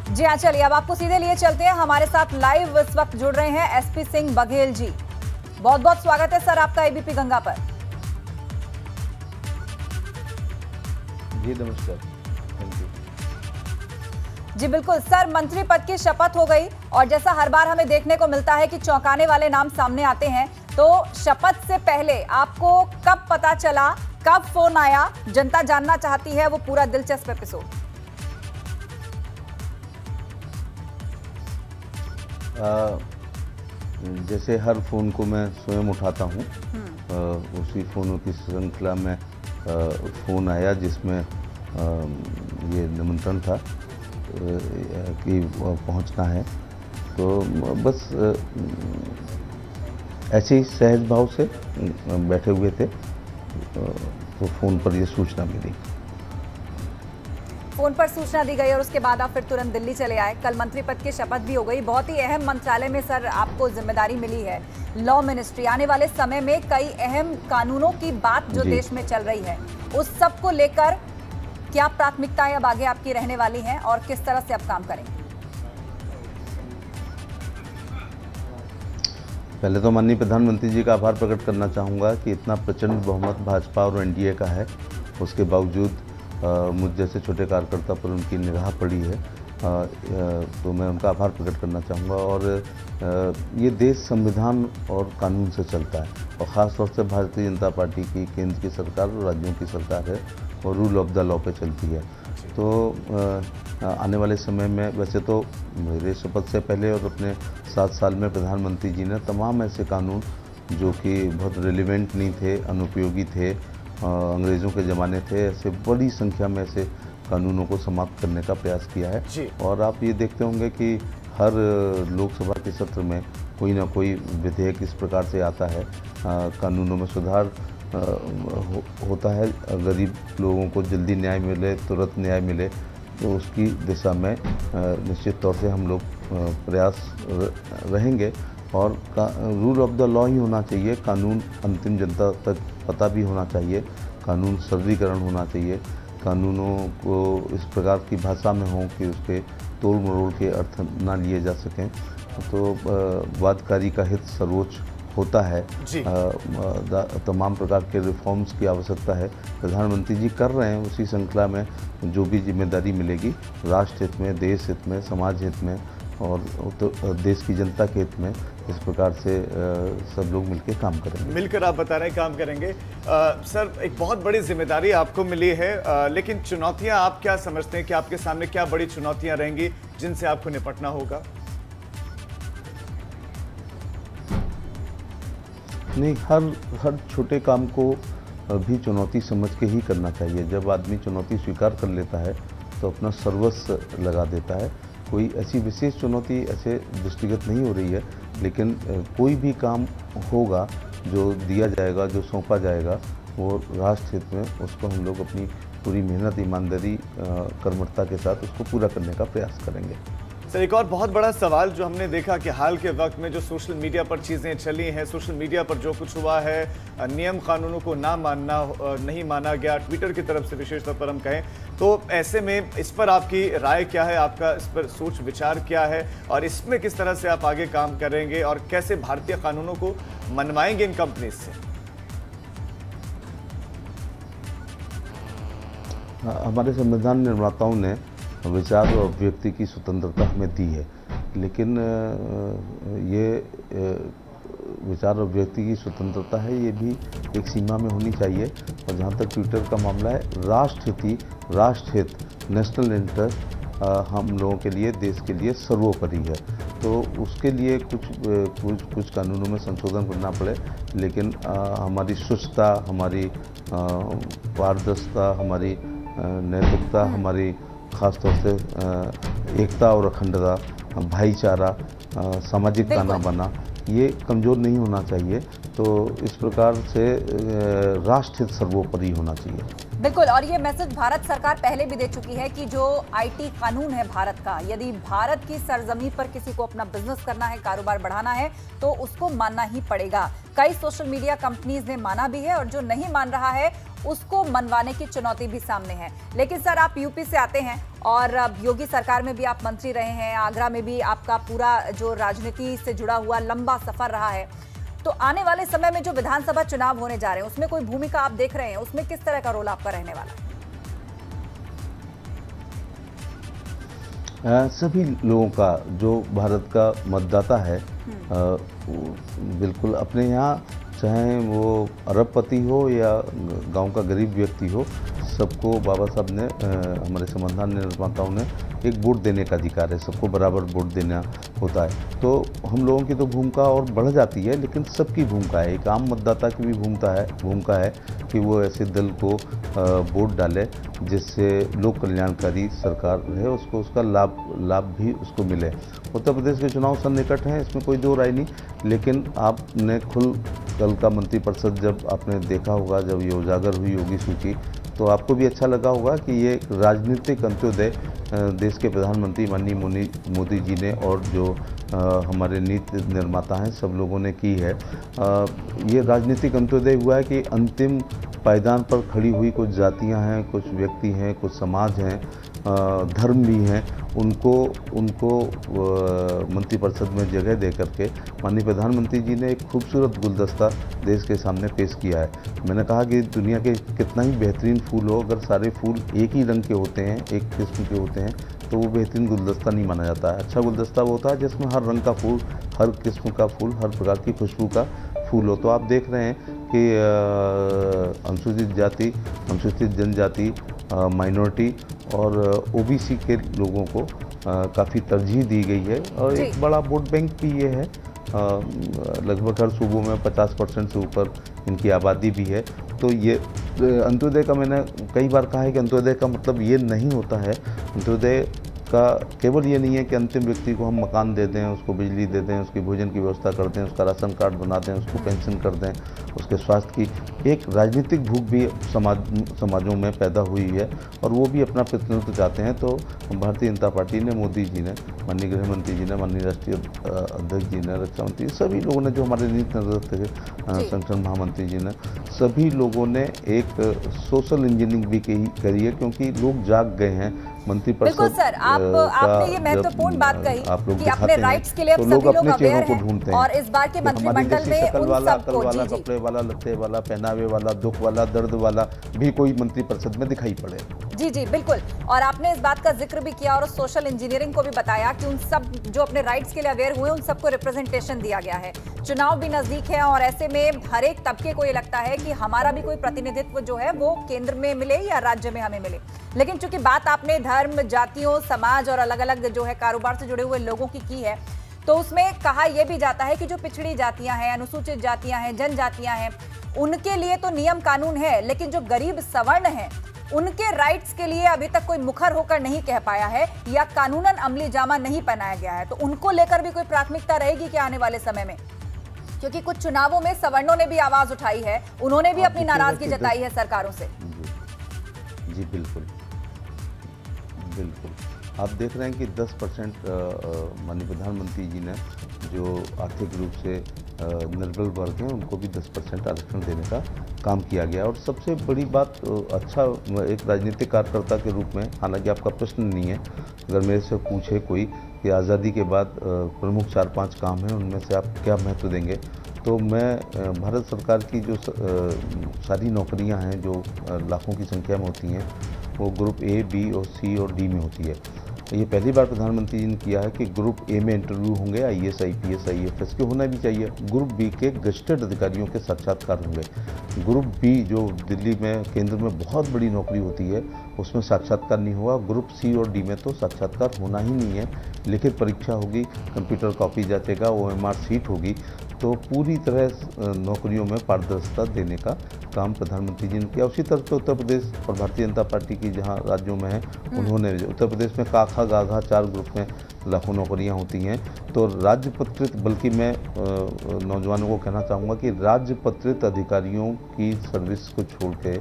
जी हाँ, चलिए अब आपको सीधे लिए चलते हैं। हमारे साथ लाइव इस वक्त जुड़ रहे हैं एसपी सिंह बघेल जी। बहुत बहुत स्वागत है सर आपका एबीपी गंगा पर। जी नमस्कार, थैंक यू। जी बिल्कुल सर, मंत्री पद की शपथ हो गई और जैसा हर बार हमें देखने को मिलता है कि चौंकाने वाले नाम सामने आते हैं, तो शपथ से पहले आपको कब पता चला, कब फोन आया? जनता जानना चाहती है वो पूरा दिलचस्प एपिसोड। जैसे हर फोन को मैं स्वयं उठाता हूँ, उसी फोनों की श्रृंखला में फोन आया जिसमें ये निमंत्रण था कि पहुँचना है। तो बस ऐसे ही सहज भाव से बैठे हुए थे, तो फोन पर ये सूचना मिली। फोन पर सूचना दी गई और उसके बाद आप फिर तुरंत दिल्ली चले आए। कल मंत्री पद की शपथ भी हो गई। बहुत ही अहम मंत्रालय में सर आपको जिम्मेदारी मिली है, लॉ मिनिस्ट्री। आने वाले समय में कई अहम कानूनों की बात जो देश में चल रही है, उस सब को लेकर क्या प्राथमिकताएं अब आगे आपकी रहने वाली हैं और किस तरह से आप काम करेंगे? पहले तो माननीय प्रधानमंत्री जी का आभार प्रकट करना चाहूँगा कि इतना प्रचंड बहुमत भाजपा और एनडीए का है, उसके बावजूद मुझ जैसे छोटे कार्यकर्ता पर उनकी निगाह पड़ी है, तो मैं उनका आभार प्रकट करना चाहूँगा। और ये देश संविधान और कानून से चलता है, और ख़ास तौर से भारतीय जनता पार्टी की केंद्र की सरकार और राज्यों की सरकार है और रूल ऑफ द लॉ पे चलती है। तो आने वाले समय में, वैसे तो मेरे शपथ से पहले और अपने 7 साल में प्रधानमंत्री जी ने तमाम ऐसे कानून जो कि बहुत रिलेवेंट नहीं थे, अनुपयोगी थे, अंग्रेज़ों के ज़माने थे, ऐसे बड़ी संख्या में ऐसे कानूनों को समाप्त करने का प्रयास किया है। और आप ये देखते होंगे कि हर लोकसभा के सत्र में कोई ना कोई विधेयक इस प्रकार से आता है, कानूनों में सुधार होता है। गरीब लोगों को जल्दी न्याय मिले, तुरंत न्याय मिले, तो उसकी दिशा में निश्चित तौर से हम लोग प्रयास रहेंगे। और रूल ऑफ द लॉ ही होना चाहिए, कानून अंतिम जनता तक पता भी होना चाहिए, कानून सरलीकरण होना चाहिए, कानूनों को इस प्रकार की भाषा में हो कि उसके तोड़ मरोड़ के अर्थ ना लिए जा सकें। तो वादकारी का हित सर्वोच्च होता है। तमाम प्रकार के रिफॉर्म्स की आवश्यकता है, प्रधानमंत्री जी कर रहे हैं। उसी श्रृंखला में जो भी जिम्मेदारी मिलेगी, राष्ट्र हित में, देश हित में, समाज हित में और देश की जनता के हित में, इस प्रकार से सब लोग मिलकर काम करेंगे। मिलकर आप बता रहे हैं काम करेंगे। सर, एक बहुत बड़ी जिम्मेदारी आपको मिली है, लेकिन चुनौतियां आप क्या समझते हैं कि आपके सामने क्या बड़ी चुनौतियां रहेंगी जिनसे आपको निपटना होगा? नहीं, हर छोटे काम को भी चुनौती समझ के ही करना चाहिए। जब आदमी चुनौती स्वीकार कर लेता है तो अपना सर्वस्व लगा देता है। कोई ऐसी विशेष चुनौती ऐसे दृष्टिगत नहीं हो रही है, लेकिन कोई भी काम होगा जो दिया जाएगा, जो सौंपा जाएगा, वो राष्ट्र हित में, उसको हम लोग अपनी पूरी मेहनत, ईमानदारी, कर्मठता के साथ उसको पूरा करने का प्रयास करेंगे। सर, एक और बहुत बड़ा सवाल जो हमने देखा कि हाल के वक्त में जो सोशल मीडिया पर चीज़ें चली हैं, सोशल मीडिया पर जो कुछ हुआ है, नियम कानूनों को नहीं माना गया, ट्विटर की तरफ से विशेष तौर पर हम कहें, तो ऐसे में इस पर आपकी राय क्या है, आपका इस पर सोच विचार क्या है, और इसमें किस तरह से आप आगे काम करेंगे और कैसे भारतीय कानूनों को मनवाएंगे इन कंपनीज से? हमारे संविधान निर्माताओं ने विचार और अभिव्यक्ति की स्वतंत्रता हमें दी है, लेकिन ये विचार और अभिव्यक्ति की स्वतंत्रता है, ये भी एक सीमा में होनी चाहिए। और जहाँ तक ट्विटर का मामला है, राष्ट्रहित, नेशनल इंटरेस्ट हम लोगों के लिए, देश के लिए सर्वोपरि है। तो उसके लिए कुछ कानूनों में संशोधन करना पड़े, लेकिन हमारी स्वच्छता, हमारी पारदर्शिता, हमारी नैतिकता, हमारी खास तौर से एकता और अखंडता, भाईचारा, सामाजिक ताना बाना, ये कमज़ोर नहीं होना चाहिए। तो इस प्रकार से राष्ट्रहित सर्वोपरि होना चाहिए। बिल्कुल, और ये मैसेज भारत सरकार पहले भी दे चुकी है कि जो आईटी कानून है भारत का, यदि भारत की सरजमीन पर किसी को अपना बिजनेस करना है, कारोबार बढ़ाना है, तो उसको मानना ही पड़ेगा। कई सोशल मीडिया कंपनीज ने माना भी है, और जो नहीं मान रहा है उसको मनवाने की चुनौती भी सामने है। लेकिन सर, आप यूपी से आते हैं और योगी सरकार में भी आप मंत्री रहे हैं, आगरा में भी आपका पूरा जो राजनीति से जुड़ा हुआ लंबा सफर रहा है, तो आने वाले समय में जो विधानसभा चुनाव होने जा रहे हैं उसमें कोई भूमिका आप देख रहे हैं? उसमें किस तरह का रोल आपका रहने वाला है? सभी लोगों का, जो भारत का मतदाता है, बिल्कुल अपने यहाँ, चाहे वो अरबपति हो या गांव का गरीब व्यक्ति हो, सबको बाबा साहब ने, हमारे संविधान निर्माताओं ने एक वोट देने का अधिकार है, सबको बराबर वोट देना होता है। तो हम लोगों की तो भूमिका और बढ़ जाती है, लेकिन सबकी भूमिका है, एक आम मतदाता की भी भूमिका है कि वो ऐसे दल को वोट डाले जिससे लोक कल्याणकारी सरकार है, उसको उसका लाभ भी उसको मिले। उत्तर प्रदेश के चुनाव सन्निकट हैं, इसमें कोई दो राय नहीं, लेकिन आपने कल का मंत्रिपरिषद जब आपने देखा होगा, जब ये उजागर हुई होगी सूची, तो आपको भी अच्छा लगा होगा कि ये राजनीतिक अंत्योदय देश के प्रधानमंत्री माननीय मोदी जी ने और जो हमारे नीति निर्माता हैं सब लोगों ने की है। ये राजनीतिक अंत्योदय हुआ है कि अंतिम पायदान पर खड़ी हुई कुछ जातियां हैं, कुछ व्यक्ति हैं, कुछ समाज हैं, धर्म भी हैं, उनको मंत्रिपरिषद में जगह दे करके माननीय प्रधानमंत्री जी ने एक खूबसूरत गुलदस्ता देश के सामने पेश किया है। मैंने कहा कि दुनिया के कितना ही बेहतरीन फूल हो, अगर सारे फूल एक ही रंग के होते हैं, एक किस्म के होते हैं, तो वो बेहतरीन गुलदस्ता नहीं माना जाता है। अच्छा गुलदस्ता वो होता है जिसमें हर रंग का फूल, हर किस्म का फूल, हर प्रकार की खुशबू का फूल हो। तो आप देख रहे हैं कि अनुसूचित जाति, अनुसूचित जनजाति, माइनॉरिटी और ओबीसी के लोगों को काफ़ी तरजीह दी गई है और एक बड़ा वोट बैंक भी ये है। लगभग हर सूबों में 50% से ऊपर इनकी आबादी भी है। तो ये अंत्योदय का, मैंने कई बार कहा है कि अंत्योदय का मतलब ये नहीं होता है, अंत्योदय का केवल ये नहीं है कि अंतिम व्यक्ति को हम मकान दे दें, उसको बिजली दे दें, उसकी भोजन की व्यवस्था कर दें, उसका राशन कार्ड बना दें, उसको पेंशन कर दें, उसके स्वास्थ्य की एक राजनीतिक भूख भी समाजों में पैदा हुई है और वो भी अपना प्रतिनिधित्व चाहते हैं। तो भारतीय जनता पार्टी ने, मोदी जी ने, माननीय गृह मंत्री जी ने, माननीय राष्ट्रीय अध्यक्ष जी ने, रक्षा मंत्री, सभी लोगों ने, जो हमारे नीति निर्देशक थे, संगठन महामंत्री जी ने, सभी लोगों ने एक सोशल इंजीनियरिंग भी करी है, क्योंकि लोग जाग गए हैं। मंत्रिपरिषद, बिल्कुल सर, आपने ये महत्वपूर्ण बात कही कि अपने राइट्स के लिए अब सभी लोग अवेयर हैं और इस बार के मंत्रिमंडल में उन सबको, जी जी, कपड़े वाला, लत्ते वाला, पहनावे वाला, दुख वाला, दर्द वाला भी कोई मंत्रिपरिषद में दिखाई पड़े। जी जी बिल्कुल। और आपने इस बात का जिक्र भी किया और सोशल इंजीनियरिंग को भी बताया कि उन सब जो अपने राइट्स के लिए अवेयर हुए उन सबको रिप्रेजेंटेशन दिया गया है। चुनाव भी नजदीक है और ऐसे में हर एक तबके को ये लगता है कि हमारा भी कोई प्रतिनिधित्व जो है वो केंद्र में मिले या राज्य में हमें मिले। लेकिन चूंकि बात आपने धर्म, जातियों, समाज और अलग अलग जो है कारोबार से जुड़े हुए लोगों की है, तो उसमें कहा यह भी जाता है कि जो पिछड़ी जातियां हैं, अनुसूचित जातियां हैं, जनजातियां हैं, उनके लिए तो नियम कानून है, लेकिन जो गरीब सवर्ण हैं उनके राइट्स के लिए अभी तक कोई मुखर होकर नहीं कह पाया है या कानूनन अमली जामा नहीं पहनाया गया है। तो उनको लेकर भी कोई प्राथमिकता रहेगी क्या आने वाले समय में? क्योंकि कुछ चुनावों में सवर्णों ने भी आवाज उठाई है, उन्होंने भी अपनी नाराजगी जताई है सरकारों से। जी बिल्कुल बिल्कुल। आप देख रहे हैं कि 10% माननीय प्रधानमंत्री जी ने जो आर्थिक रूप से निर्बल वर्ग हैं उनको भी 10% आरक्षण देने का काम किया गया। और सबसे बड़ी बात, अच्छा, एक राजनीतिक कार्यकर्ता के रूप में, हालांकि आपका प्रश्न नहीं है, अगर मेरे से पूछे कोई कि आज़ादी के बाद प्रमुख 4-5 काम हैं, उनमें से आप क्या महत्व देंगे, तो मैं भारत सरकार की जो सारी नौकरियां हैं जो लाखों की संख्या में होती हैं, वो ग्रुप ए, बी और सी और डी में होती है। ये पहली बार प्रधानमंत्री जी ने किया है कि ग्रुप ए में इंटरव्यू होंगे IAS, IPS, IFS के, होना भी चाहिए। ग्रुप बी के गजेटेड अधिकारियों के साक्षात्कार होंगे। ग्रुप बी जो दिल्ली में केंद्र में बहुत बड़ी नौकरी होती है उसमें साक्षात्कार नहीं हुआ। ग्रुप सी और डी में तो साक्षात्कार होना ही नहीं है, लिखित परीक्षा होगी, कंप्यूटर कॉपी जांचेगा, OMR सीट होगी। तो पूरी तरह नौकरियों में पारदर्शिता देने का काम प्रधानमंत्री जी ने किया। उसी तरह से उत्तर प्रदेश और भारतीय जनता पार्टी की जहां राज्यों में है, उन्होंने उत्तर प्रदेश में काखा गाघा 4 ग्रुप में लाखों नौकरियां होती हैं। तो राजपत्रित, बल्कि मैं नौजवानों को कहना चाहूँगा कि राजपत्रित अधिकारियों की सर्विस को छोड़ के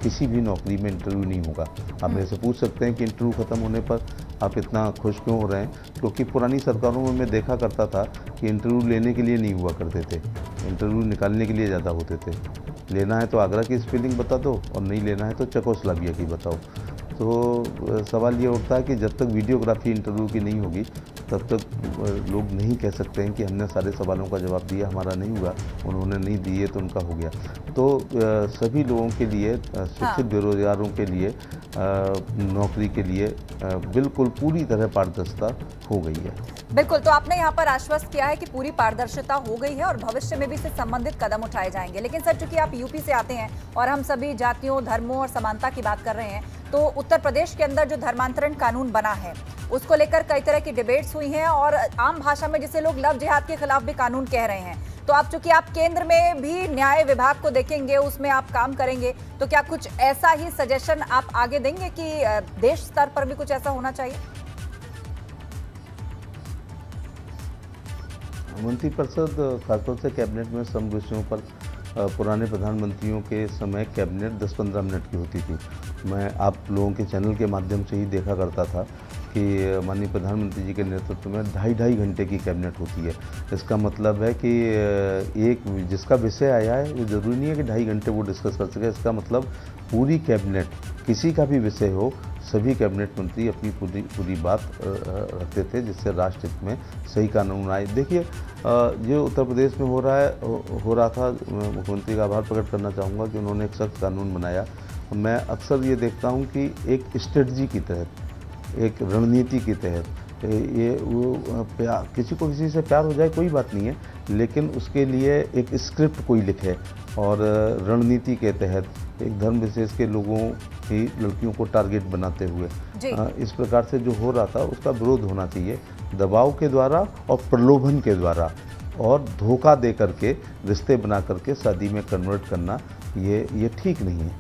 किसी भी नौकरी में इंटरव्यू नहीं होगा। आप मेरे से पूछ सकते हैं कि इंटरव्यू खत्म होने पर आप इतना खुश क्यों हो रहे हैं? क्योंकि पुरानी सरकारों में मैं देखा करता था कि इंटरव्यू लेने के लिए नहीं हुआ करते थे, इंटरव्यू निकालने के लिए ज़्यादा होते थे। लेना है तो आगरा की स्पेलिंग बता दो और नहीं लेना है तो चेकोस्लोवाकिया की बताओ। तो सवाल ये उठता है कि जब तक वीडियोग्राफी इंटरव्यू की नहीं होगी तब तक लोग नहीं कह सकते हैं कि हमने सारे सवालों का जवाब दिया, हमारा नहीं हुआ, उन्होंने नहीं दिए तो उनका हो गया। तो सभी लोगों के लिए, शिक्षित बेरोजगारों के लिए, नौकरी के लिए बिल्कुल पूरी तरह पारदर्शिता हो गई है। बिल्कुल, तो आपने यहाँ पर आश्वस्त किया है कि पूरी पारदर्शिता हो गई है और भविष्य में भी इससे संबंधित कदम उठाए जाएंगे। लेकिन सर, चूंकि आप यूपी से आते हैं और हम सभी जातियों, धर्मों और समानता की बात कर रहे हैं, तो उत्तर प्रदेश के अंदर जो धर्मांतरण कानून बना है उसको लेकर कई तरह की डिबेट्स हुई हैं और आम भाषा में जिसे लोग लव जिहाद के खिलाफ भी कानून कह रहे हैं। तो आप चूंकि आप केंद्र में भी न्याय विभाग को देखेंगे, उसमें आप काम करेंगे, तो क्या कुछ ऐसा ही सजेशन आप आगे देंगे कि देश स्तर पर भी कुछ ऐसा होना चाहिए? मंत्रिपरिषद, खासतौर से कैबिनेट में सम विषयों पर पुराने प्रधानमंत्रियों के समय कैबिनेट 10-15 मिनट की होती थी। मैं आप लोगों के चैनल के माध्यम से ही देखा करता था कि माननीय प्रधानमंत्री जी के नेतृत्व में 2.5 घंटे की कैबिनेट होती है। इसका मतलब है कि एक जिसका विषय आया है वो ज़रूरी नहीं है कि 2.5 घंटे वो डिस्कस कर सके। इसका मतलब पूरी कैबिनेट, किसी का भी विषय हो, सभी कैबिनेट मंत्री अपनी पूरी बात रखते थे जिससे राष्ट्र हित में सही कानून आए। देखिए, जो उत्तर प्रदेश में हो रहा था, मुख्यमंत्री का आभार प्रकट करना चाहूँगा कि उन्होंने एक सख्त कानून बनाया। मैं अक्सर ये देखता हूँ कि एक स्ट्रेटजी की तहत, एक रणनीति के तहत ये वो किसी को किसी से प्यार हो जाए कोई बात नहीं है, लेकिन उसके लिए एक स्क्रिप्ट कोई लिखे और रणनीति के तहत एक धर्म विशेष के लोगों की लड़कियों को टारगेट बनाते हुए इस प्रकार से जो हो रहा था उसका विरोध होना चाहिए। दबाव के द्वारा और प्रलोभन के द्वारा और धोखा दे करके रिश्ते बना करके शादी में कन्वर्ट करना ये ठीक नहीं है,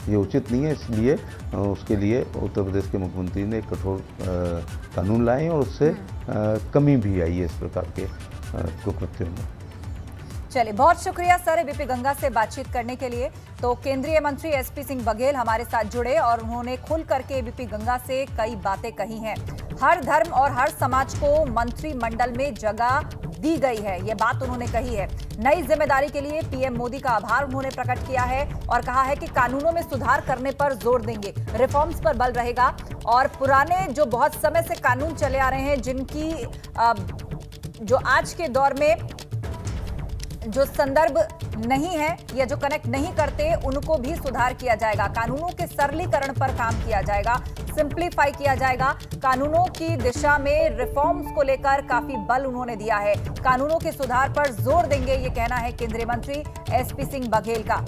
ये उचित नहीं है। इसलिए उसके लिए उत्तर प्रदेश के मुख्यमंत्री ने एक कठोर कानून लाए और उससे कमी भी आई है इस प्रकार के कुकृत्यों में। चलिए, बहुत शुक्रिया सर एबीपी गंगा से बातचीत करने के लिए। तो केंद्रीय मंत्री एसपी सिंह बघेल हमारे साथ जुड़े और उन्होंने खुल करके एबीपी गंगा से कई बातें कही हैं। हर धर्म और हर समाज को मंत्रिमंडल में जगह दी गई है, ये बात उन्होंने कही है। नई जिम्मेदारी के लिए पीएम मोदी का आभार उन्होंने प्रकट किया है और कहा है कि कानूनों में सुधार करने पर जोर देंगे, रिफॉर्म्स पर बल रहेगा और पुराने जो बहुत समय से कानून चले आ रहे हैं, जिनकी जो आज के दौर में जो संदर्भ नहीं है या जो कनेक्ट नहीं करते, उनको भी सुधार किया जाएगा। कानूनों के सरलीकरण पर काम किया जाएगा, सिंप्लीफाई किया जाएगा। कानूनों की दिशा में रिफॉर्म्स को लेकर काफी बल उन्होंने दिया है। कानूनों के सुधार पर जोर देंगे, ये कहना है केंद्रीय मंत्री एसपी सिंह बघेल का।